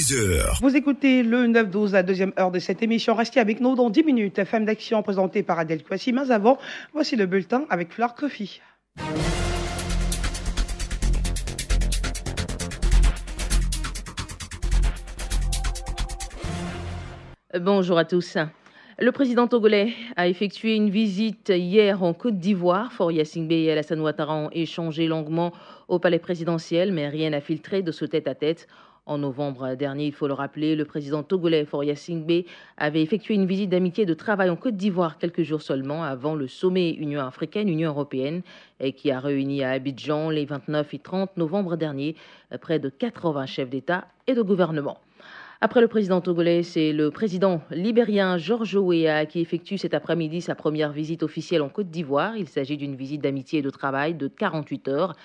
10h. Vous écoutez le 9-12, la deuxième heure de cette émission. Restez avec nous dans 10 minutes. Femme d'action présentée par Adèle Kouassi. Mais avant, voici le bulletin avec Fleur Kofi. Bonjour à tous. Le président togolais a effectué une visite hier en Côte d'Ivoire. Faure Gnassingbé et Alassane Ouattara ont échangé longuement au palais présidentiel, mais rien n'a filtré de ce tête-à-tête. En novembre dernier, il faut le rappeler, le président togolais Faure Gnassingbé avait effectué une visite d'amitié et de travail en Côte d'Ivoire quelques jours seulement avant le sommet Union africaine-Union européenne qui a réuni à Abidjan les 29 et 30 novembre dernier près de 80 chefs d'État et de gouvernement. Après le président togolais, c'est le président libérien George Weah qui effectue cet après-midi sa première visite officielle en Côte d'Ivoire. Il s'agit d'une visite d'amitié et de travail de 48 heures.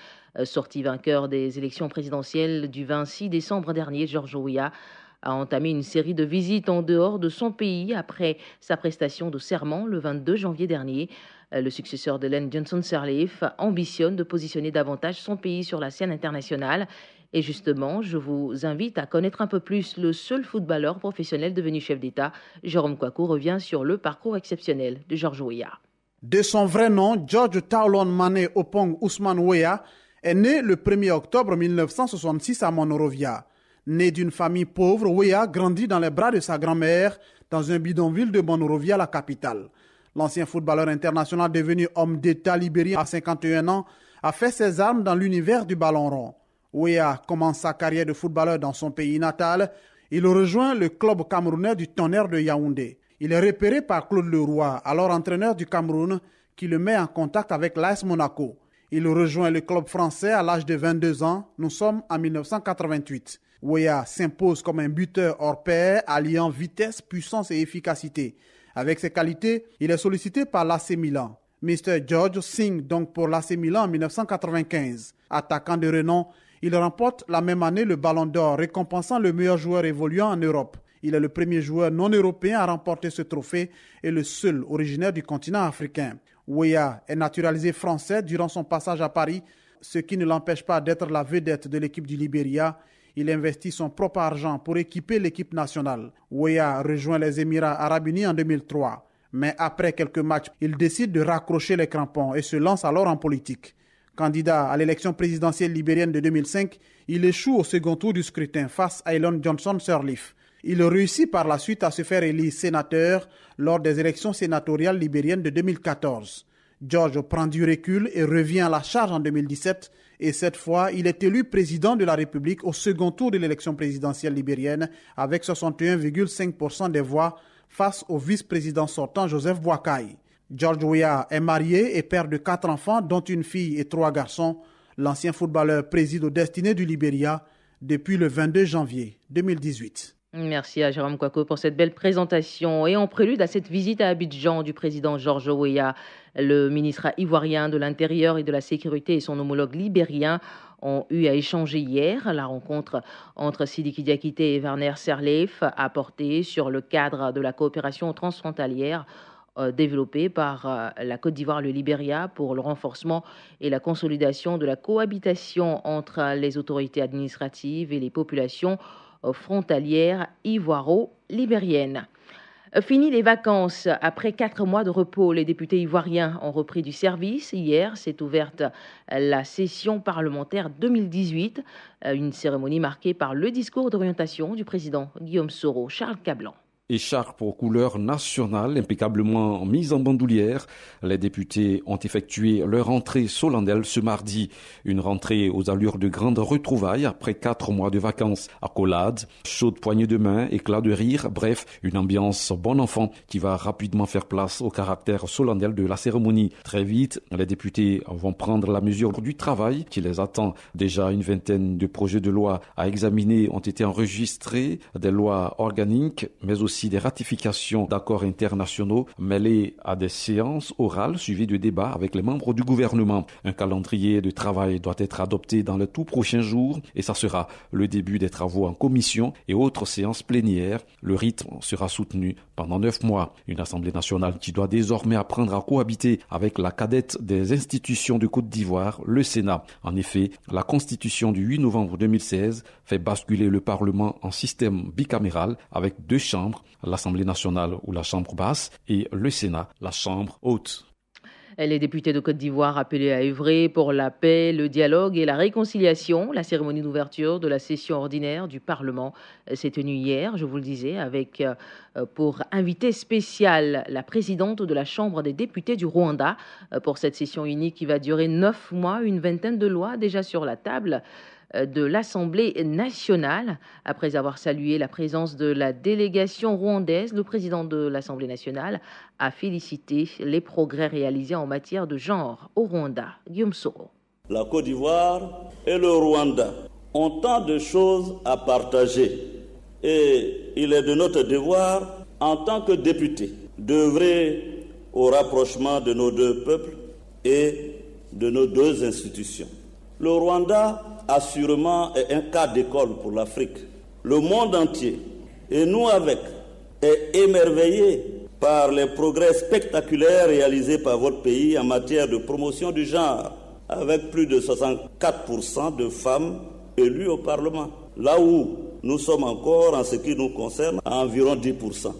Sorti vainqueur des élections présidentielles du 26 décembre dernier, George Weah a entamé une série de visites en dehors de son pays après sa prestation de serment le 22 janvier dernier. Le successeur d'Ellen Johnson Sirleaf ambitionne de positionner davantage son pays sur la scène internationale. Et justement, je vous invite à connaître un peu plus le seul footballeur professionnel devenu chef d'État. Jérôme Kouakou revient sur le parcours exceptionnel de George Weah. De son vrai nom, George Taolon Mané Opong Ousmane Weah est né le 1er octobre 1966 à Monrovia. Né d'une famille pauvre, Weah grandit dans les bras de sa grand-mère dans un bidonville de Monrovia, la capitale. L'ancien footballeur international devenu homme d'État libérien à 51 ans a fait ses armes dans l'univers du ballon rond. Weah commence sa carrière de footballeur dans son pays natal. Il rejoint le club camerounais du Tonnerre de Yaoundé. Il est repéré par Claude Leroy, alors entraîneur du Cameroun, qui le met en contact avec l'AS Monaco. Il rejoint le club français à l'âge de 22 ans. Nous sommes en 1988. Weah s'impose comme un buteur hors pair, alliant vitesse, puissance et efficacité. Avec ses qualités, il est sollicité par l'AC Milan. Mr. George signe donc pour l'AC Milan en 1995. Attaquant de renom, il remporte la même année le Ballon d'Or, récompensant le meilleur joueur évoluant en Europe. Il est le premier joueur non européen à remporter ce trophée et le seul originaire du continent africain. Weah est naturalisé français durant son passage à Paris, ce qui ne l'empêche pas d'être la vedette de l'équipe du Libéria. Il investit son propre argent pour équiper l'équipe nationale. Weah rejoint les Émirats arabes unis en 2003. Mais après quelques matchs, il décide de raccrocher les crampons et se lance alors en politique. Candidat à l'élection présidentielle libérienne de 2005, il échoue au second tour du scrutin face à Ellen Johnson Sirleaf. Il réussit par la suite à se faire élire sénateur lors des élections sénatoriales libériennes de 2014. George prend du recul et revient à la charge en 2017 et cette fois, il est élu président de la République au second tour de l'élection présidentielle libérienne avec 61,5% des voix face au vice-président sortant Joseph Boakai. George Weah est marié et père de 4 enfants, dont une fille et 3 garçons. L'ancien footballeur préside aux destinées du Libéria depuis le 22 janvier 2018. Merci à Jérôme Kouakou pour cette belle présentation. Et en prélude à cette visite à Abidjan du président George Weah, le ministre ivoirien de l'Intérieur et de la Sécurité et son homologue libérien ont eu à échanger hier. La rencontre entre Sidiki Diakité et Werner Sirleaf a porté sur le cadre de la coopération transfrontalière développé par la Côte d'Ivoire et le Libéria pour le renforcement et la consolidation de la cohabitation entre les autorités administratives et les populations frontalières ivoiro-libériennes. Fini les vacances. Après 4 mois de repos, les députés ivoiriens ont repris du service. Hier, s'est ouverte la session parlementaire 2018, une cérémonie marquée par le discours d'orientation du président Guillaume Soro. Charles Cablan. Écharpe aux couleurs nationales impeccablement mise en bandoulière, les députés ont effectué leur rentrée solennelle ce mardi. Une rentrée aux allures de grandes retrouvailles après 4 mois de vacances. Accolades, chaudes poignées de main, éclats de rire, bref, une ambiance bon enfant qui va rapidement faire place au caractère solennel de la cérémonie. Très vite, les députés vont prendre la mesure du travail qui les attend. Déjà une vingtaine de projets de loi à examiner ont été enregistrés, des lois organiques, mais aussi des ratifications d'accords internationaux mêlés à des séances orales suivies de débats avec les membres du gouvernement. Un calendrier de travail doit être adopté dans les tout prochains jours et ça sera le début des travaux en commission et autres séances plénières. Le rythme sera soutenu pendant 9 mois. Une Assemblée nationale qui doit désormais apprendre à cohabiter avec la cadette des institutions de Côte d'Ivoire, le Sénat. En effet, la Constitution du 8 novembre 2016 fait basculer le Parlement en système bicaméral avec 2 chambres, l'Assemblée nationale ou la Chambre basse et le Sénat, la Chambre haute. Les députés de Côte d'Ivoire appelés à œuvrer pour la paix, le dialogue et la réconciliation. La cérémonie d'ouverture de la session ordinaire du Parlement s'est tenue hier, je vous le disais, avec pour invité spécial la présidente de la Chambre des députés du Rwanda. Pour cette session unique qui va durer 9 mois, une vingtaine de lois déjà sur la table de l'Assemblée nationale. Après avoir salué la présence de la délégation rwandaise, le président de l'Assemblée nationale a félicité les progrès réalisés en matière de genre au Rwanda. Guillaume Soro. La Côte d'Ivoire et le Rwanda ont tant de choses à partager et il est de notre devoir, en tant que députés, d'œuvrer au rapprochement de nos 2 peuples et de nos 2 institutions. Le Rwanda assurément est un cas d'école pour l'Afrique. Le monde entier, et nous avec, est émerveillé par les progrès spectaculaires réalisés par votre pays en matière de promotion du genre, avec plus de 64% de femmes élues au Parlement, là où nous sommes encore, en ce qui nous concerne, à environ 10%.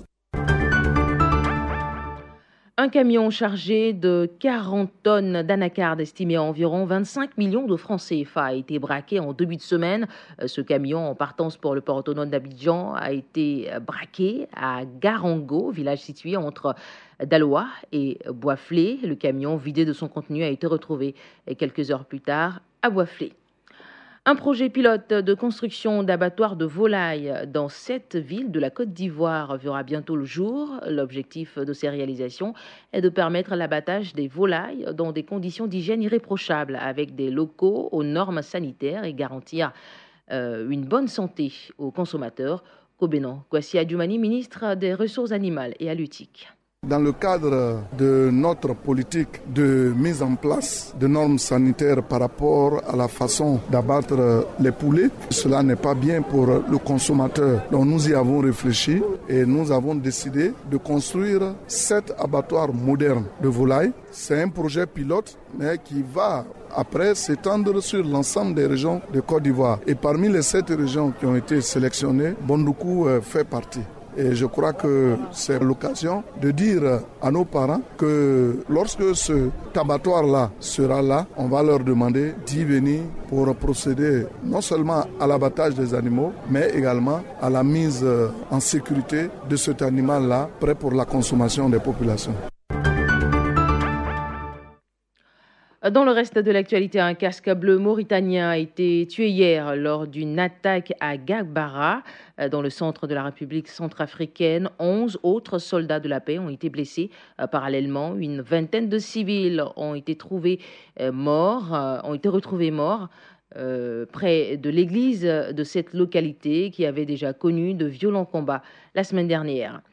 Un camion chargé de 40 tonnes d'anacarde estimé à environ 25 millions de francs CFA a été braqué en début de semaine. Ce camion en partance pour le port autonome d'Abidjan a été braqué à Garango, village situé entre Daloa et Boisflé. Le camion vidé de son contenu a été retrouvé quelques heures plus tard à Boisflé. Un projet pilote de construction d'abattoirs de volailles dans 7 villes de la Côte d'Ivoire verra bientôt le jour. L'objectif de ces réalisations est de permettre l'abattage des volailles dans des conditions d'hygiène irréprochables avec des locaux aux normes sanitaires et garantir une bonne santé aux consommateurs. Kobenan Kwasi Adjoumani, ministre des Ressources animales et halieutiques. Dans le cadre de notre politique de mise en place de normes sanitaires par rapport à la façon d'abattre les poulets, cela n'est pas bien pour le consommateur. Donc nous y avons réfléchi et nous avons décidé de construire 7 abattoirs modernes de volailles. C'est un projet pilote, mais qui va après s'étendre sur l'ensemble des régions de Côte d'Ivoire. Et parmi les 7 régions qui ont été sélectionnées, Bondoukou fait partie. Et je crois que c'est l'occasion de dire à nos parents que lorsque ce abattoir-là sera là, on va leur demander d'y venir pour procéder non seulement à l'abattage des animaux, mais également à la mise en sécurité de cet animal-là, prêt pour la consommation des populations. Dans le reste de l'actualité, un casque bleu mauritanien a été tué hier lors d'une attaque à Gagbara, dans le centre de la République centrafricaine. 11 autres soldats de la paix ont été blessés. Parallèlement, une vingtaine de civils ont été retrouvés morts près de l'église de cette localité qui avait déjà connu de violents combats la semaine dernière.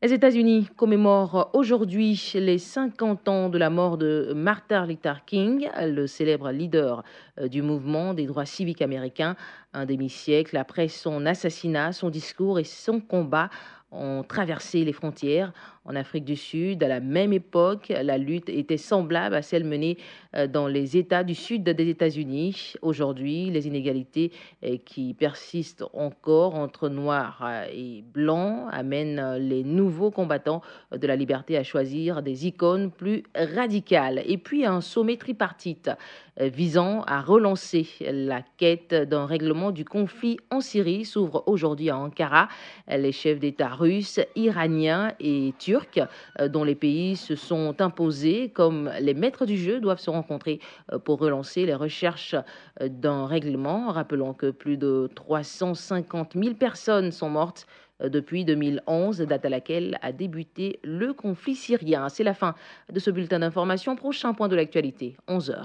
Les États-Unis commémorent aujourd'hui les 50 ans de la mort de Martin Luther King, le célèbre leader du mouvement des droits civiques américains. Un demi-siècle après son assassinat, son discours et son combat ont traversé les frontières. En Afrique du Sud, à la même époque, la lutte était semblable à celle menée dans les États du sud des États-Unis. Aujourd'hui, les inégalités qui persistent encore entre noirs et blancs amènent les nouveaux combattants de la liberté à choisir des icônes plus radicales. Et puis un sommet tripartite visant à relancer la quête d'un règlement du conflit en Syrie s'ouvre aujourd'hui à Ankara. Les chefs d'État russes, iraniens et turcs dont les pays se sont imposés comme les maîtres du jeu doivent se rencontrer pour relancer les recherches d'un règlement. Rappelons que plus de 350 000 personnes sont mortes depuis 2011, date à laquelle a débuté le conflit syrien. C'est la fin de ce bulletin d'information. Prochain point de l'actualité, 11h.